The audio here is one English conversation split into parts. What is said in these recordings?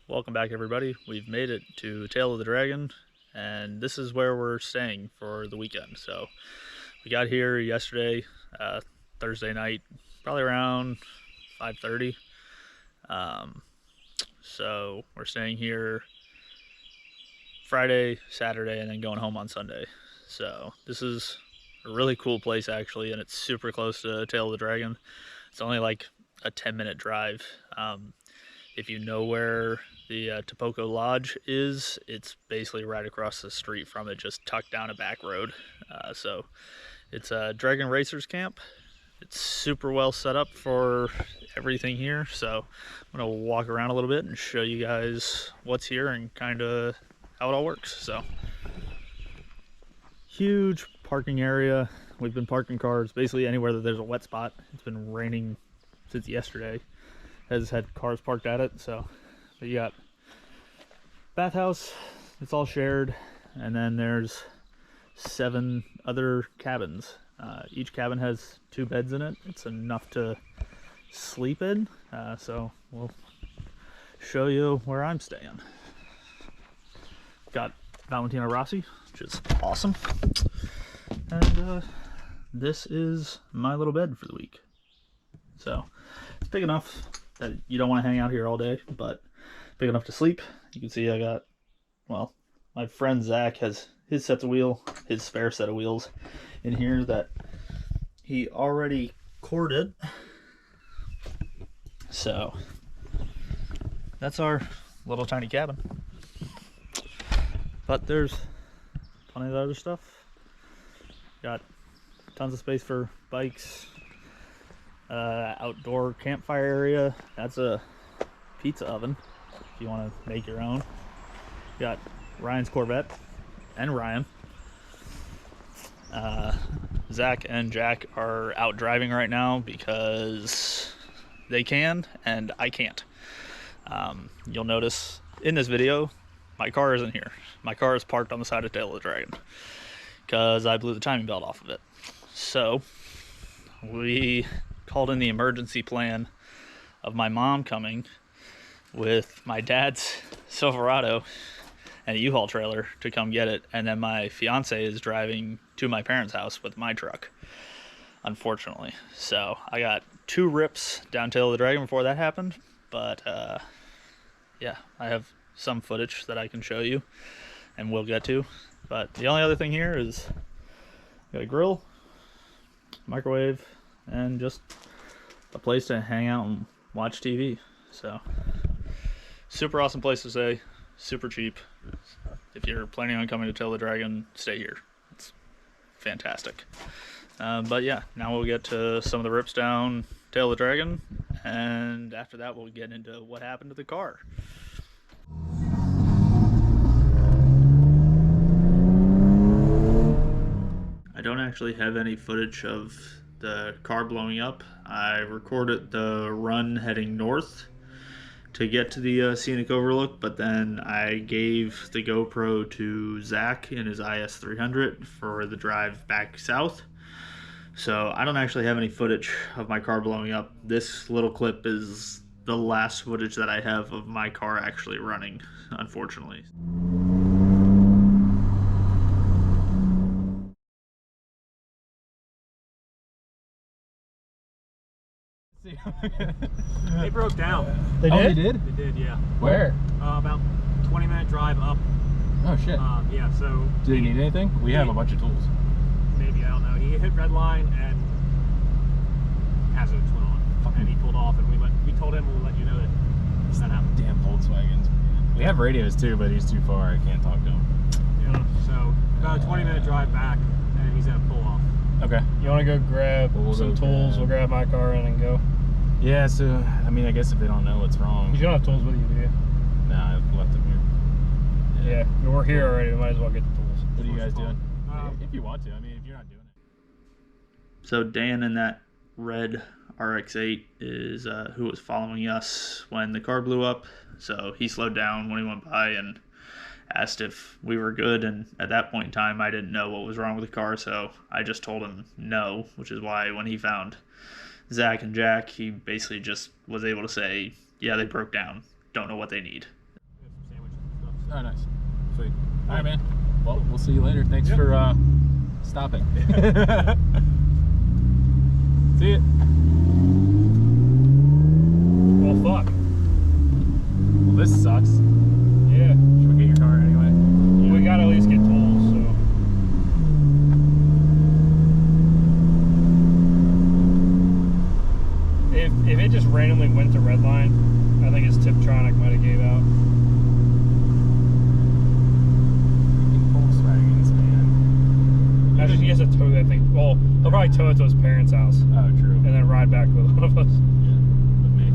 Welcome back, everybody. We've made it to Tail of the Dragon, and this is where we're staying for the weekend. So we got here yesterday, Thursday night, probably around 5:30. So we're staying here Friday, Saturday, and then going home on Sunday. So this is a really cool place, actually, and it's super close to Tail of the Dragon. It's only like a 10-minute drive. If you know where the Timecodes Lodge is, it's basically right across the street from it, just tucked down a back road. So it's a Dragon Racers camp. It's super well set up for everything here. So I'm gonna walk around a little bit and show you guys what's here and kind of how it all works. So huge parking area. We've been parking cars basically anywhere that there's a wet spot. It's been raining since yesterday. Has had cars parked at it. So but you got bathhouse, it's all shared, and then there's 7 other cabins. Each cabin has 2 beds in it. It's enough to sleep in. So we'll show you where I'm staying. Got Valentino Rossi, which is awesome, and this is my little bed for the week. So it's big enough that you don't want to hang out here all day, but big enough to sleep. You can see I got, well, my friend Zach has his spare set of wheels in here that he already corded. So that's our little tiny cabin. But there's plenty of other stuff. Got tons of space for bikes. Outdoor campfire area. That's a pizza oven if you want to make your own. Got Ryan's Corvette and Ryan. Zach and Jack are out driving right now because they can and I can't. You'll notice in this video my car isn't here. My car is parked on the side of Tail of the Dragon because I blew the timing belt off of it. So we called in the emergency plan of my mom coming with my dad's Silverado and a U-Haul trailer to come get it, and then my fiance is driving to my parents' house with my truck, unfortunately. So I got 2 rips down Tail of the Dragon before that happened, but yeah, I have some footage that I can show you and we'll get to. But the only other thing here is got a grill, microwave, and just a place to hang out and watch TV. So super awesome place to stay, super cheap. If you're planning on coming to Tail of the Dragon, stay here. It's fantastic. But yeah, now we'll get to some of the rips down Tail of the Dragon, and after that we'll get into what happened to the car. I don't actually have any footage of the car blowing up. I recorded the run heading north to get to the scenic overlook, but then I gave the GoPro to Zach in his IS300 for the drive back south. So I don't actually have any footage of my car blowing up. This little clip is the last footage that I have of my car actually running, unfortunately. They broke down. They did? Oh, they did? They did, yeah. Where? About 20-minute drive up. Oh, shit. Yeah, so... Do you need anything? We have a bunch of tools. Maybe, I don't know. He hit red line and hazards went on. And he pulled off, and we told him we'll let you know that happened. Damn Volkswagens. We have radios too, but he's too far. I can't talk to him. Yeah, so about a 20-minute drive back, and he's going to pull off. Okay. You want to go grab some tools? We'll grab my car and then go. Yeah, so, I mean, I guess if they don't know what's wrong. You don't have tools with you, do you? Nah, I've left them here. Yeah, we're here already. We might as well get the tools. What are you guys doing? If you want to. I mean, if you're not doing it. So Dan in that red RX-8 is who was following us when the car blew up. So he slowed down when he went by and asked if we were good, and at that point in time I didn't know what was wrong with the car, so I just told him no, which is why when he found Zach and Jack, he basically just was able to say, yeah, they broke down, don't know what they need. Oh, nice. Sweet. All right, man. Well, we'll see you later. Thanks for stopping. See ya. Well, fuck. Well, this sucks. Yeah. Should we get your car anyway? Yeah. We gotta at least get tolls, so. If it just randomly went to redline, I think his Tiptronic might have gave out. Volkswagens, man. Imagine he has to tow that thing. Well, he'll probably tow it to his parents' house. Oh, true. And then ride back with one of us. Yeah, with me.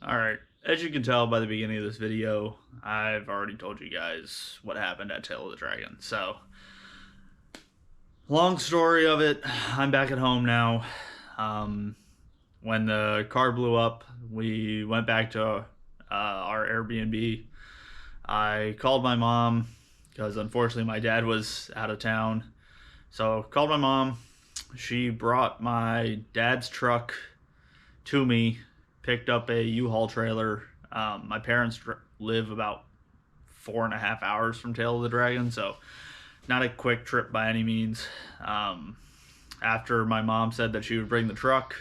Alright, as you can tell by the beginning of this video, I've already told you guys what happened at Tail of the Dragon. So, long story of it, I'm back at home now. When the car blew up, we went back to our Airbnb. I called my mom because unfortunately my dad was out of town. So called my mom. She brought my dad's truck to me, picked up a U-Haul trailer. My parents live about 4.5 hours from Tail of the Dragon, so not a quick trip by any means. After my mom said that she would bring the truck,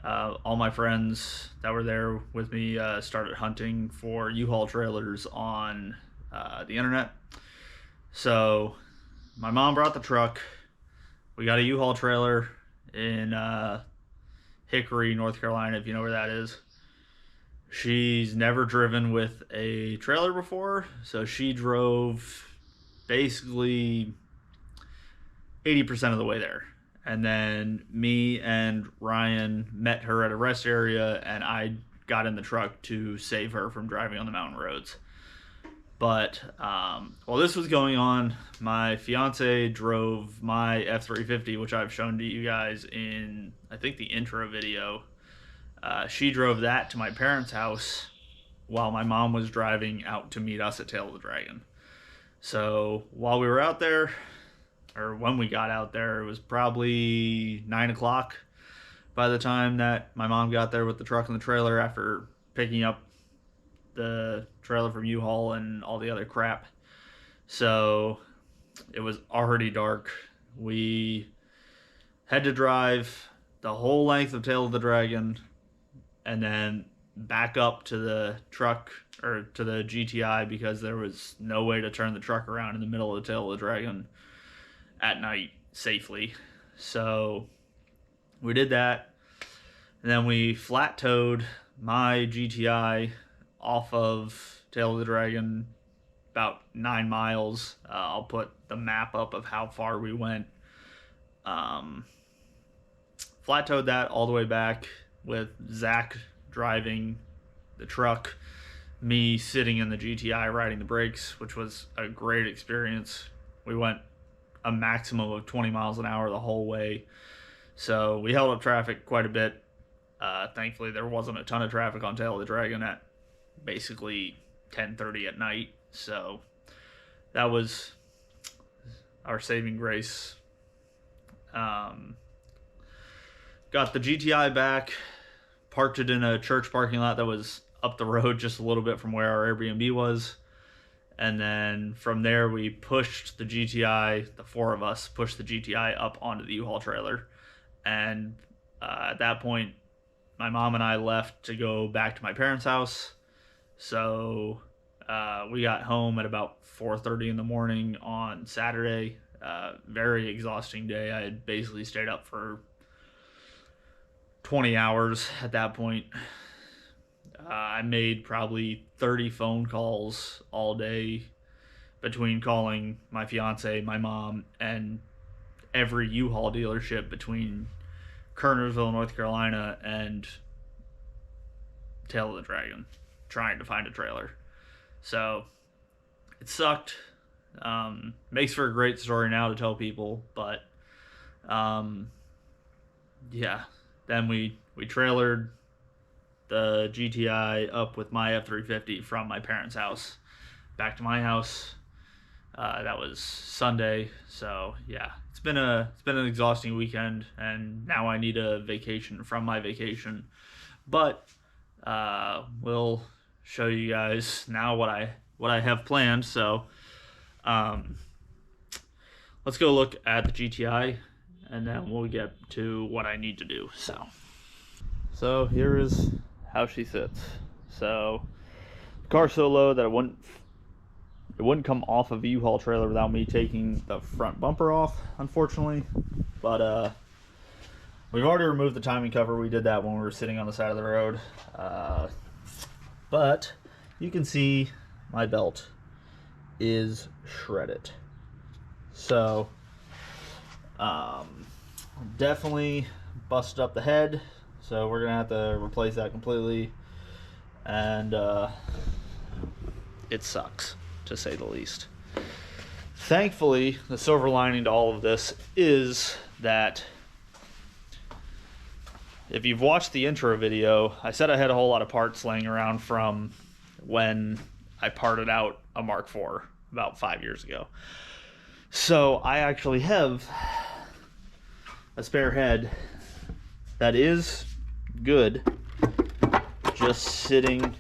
all my friends that were there with me started hunting for U-Haul trailers on the internet. So my mom brought the truck. We got a U-Haul trailer in Hickory, North Carolina, if you know where that is. She's never driven with a trailer before, so she drove basically 80% of the way there. And then me and Ryan met her at a rest area, and I got in the truck to save her from driving on the mountain roads. But while this was going on, my fiance drove my F350, which I've shown to you guys in, I think, the intro video. She drove that to my parents' house while my mom was driving out to meet us at Tail of the Dragon. So while we were out there, or when we got out there, it was probably 9 o'clock by the time that my mom got there with the truck and the trailer after picking up the trailer from U-Haul and all the other crap. So it was already dark. We had to drive the whole length of Tail of the Dragon and then back up to the truck, or to the GTI, because there was no way to turn the truck around in the middle of the Tail of the Dragon at night safely. So we did that, and then we flat towed my GTI off of Tail of the Dragon about 9 miles. I'll put the map up of how far we went. Flat towed that all the way back with Zach driving the truck, me sitting in the GTI riding the brakes, which was a great experience. We went a maximum of 20 miles an hour the whole way, so we held up traffic quite a bit. Thankfully there wasn't a ton of traffic on Tail of the Dragon at basically 10:30 at night, so that was our saving grace. Got the GTI back, parked it in a church parking lot that was up the road just a little bit from where our Airbnb was. And then from there, we pushed the GTI, the four of us pushed the GTI up onto the U-Haul trailer. And at that point, my mom and I left to go back to my parents' house. So we got home at about 4:30 in the morning on Saturday. Very exhausting day. I had basically stayed up for 20 hours at that point. I made probably 30 phone calls all day between calling my fiance, my mom, and every U-Haul dealership between Kernersville, North Carolina, and Tail of the Dragon, trying to find a trailer. So it sucked. Makes for a great story now to tell people, but yeah. Then we trailered the GTI up with my F350 from my parents' house back to my house. That was Sunday, so yeah, it's been an exhausting weekend, and now I need a vacation from my vacation. But we'll show you guys now what I have planned. So let's go look at the GTI, and then we'll get to what I need to do. So here is how she sits. So the car's so low that it wouldn't come off of a U-Haul trailer without me taking the front bumper off, unfortunately. But we've already removed the timing cover. We did that when we were sitting on the side of the road. But you can see my belt is shredded. So definitely busted up the head. So we're gonna have to replace that completely. And it sucks, to say the least. Thankfully, the silver lining to all of this is that if you've watched the intro video, I said I had a whole lot of parts laying around from when I parted out a Mark IV about 5 years ago. So I actually have a spare head that is good, just sitting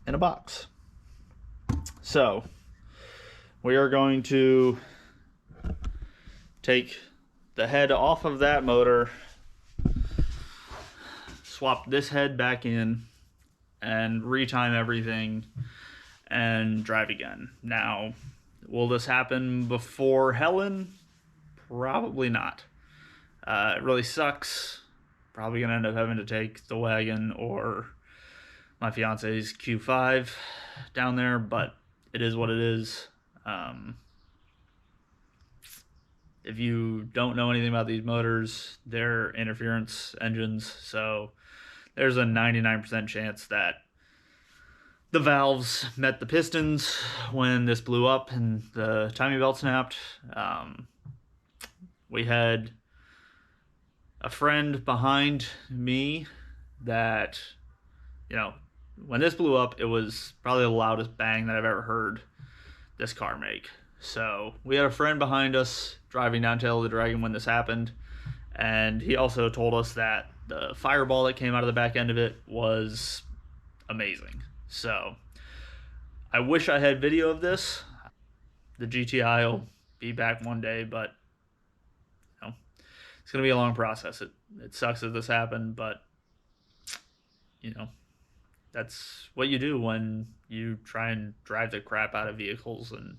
in a box. So we are going to take the head off of that motor, swap this head back in, and retime everything and drive again. Now, will this happen before Helen? Probably not. It really sucks. Probably gonna end up having to take the wagon or my fiance's Q5 down there, but it is what it is. If you don't know anything about these motors, they're interference engines, so there's a 99% chance that the valves met the pistons when this blew up and the timing belt snapped. We had a friend behind me that, you know, when this blew up, it was probably the loudest bang that I've ever heard this car make. So we had a friend behind us driving down Tail of the Dragon when this happened, and he also told us that the fireball that came out of the back end of it was amazing. So I wish I had video of this. The GTI will be back one day, but you know, it's gonna be a long process. It sucks that this happened, but you know, that's what you do when you try and drive the crap out of vehicles, and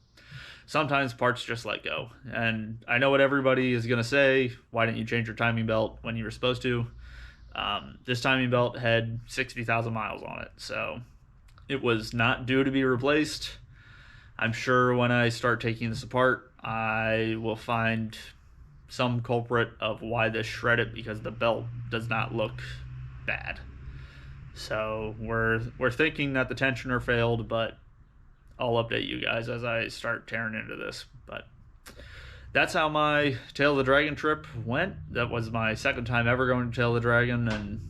sometimes parts just let go. And I know what everybody is gonna say, why didn't you change your timing belt when you were supposed to? This timing belt had 60,000 miles on it, so it was not due to be replaced. I'm sure when I start taking this apart, I will find some culprit of why this shredded, because the belt does not look bad. So we're thinking that the tensioner failed, but I'll update you guys as I start tearing into this. But that's how my Tail of the Dragon trip went. That was my second time ever going to Tail of the Dragon, and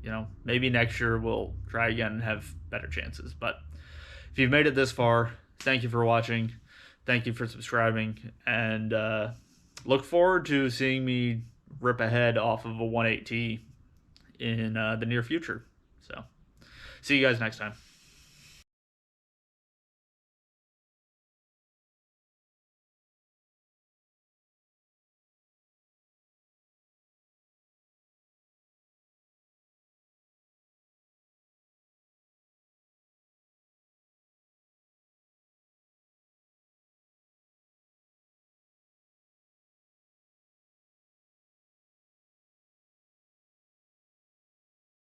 you know, maybe next year we'll try again and have better chances. But if you've made it this far, thank you for watching. Thank you for subscribing, and look forward to seeing me rip a head off of a 1.8T in the near future. So see you guys next time.